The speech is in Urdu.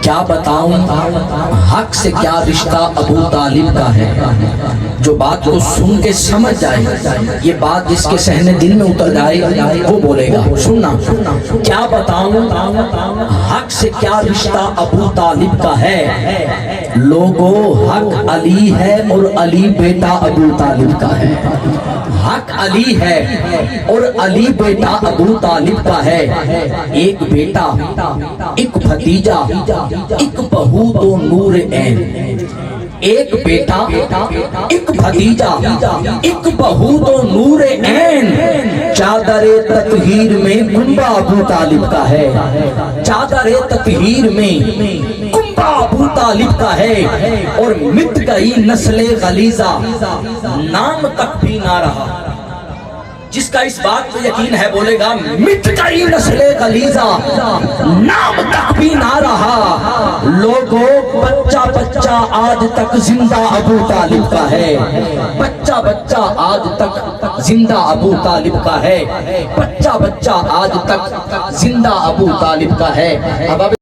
کیا بتاؤں حق سے کیا رشتہ ابو طالب کا ہے. جو بات کو سن کے سمجھ جائے, یہ بات جس کے صحن دل میں اتر جائے وہ بولے گا. سننا, کیا بتاؤں حق سے کیا رشتہ ابو طالب کا ہے. لوگو حق علی ہے اور علی بیٹا ابو طالب کا ہے. حق علی ہے اور علی بیٹا ابو طالب کا ہے. ایک بیٹا, ایک بھتیجا, ایک بہو تو نور عین. ایک بیٹا, ایک بھتیجا, ایک بہو تو نور عین. چادر تطہیر میں کنبہ ابو طالب کا ہے. چادر تطہیر میں کنبہ ابو طالب کا ہے. اور مٹ گئی نسل غلیظہ, نام تک بھی نہ رہا. جس کا اس بات پہ یقین ہے بولے گا مٹ گئی نسل غلیظہ, نام تک بھی نہ رہا. لوگوں بچہ بچہ آج تک زندہ ابو طالب کا ہے. بچہ بچہ آج تک زندہ ابو طالب کا ہے. بچہ بچہ آج تک زندہ ابو طالب کا ہے. اب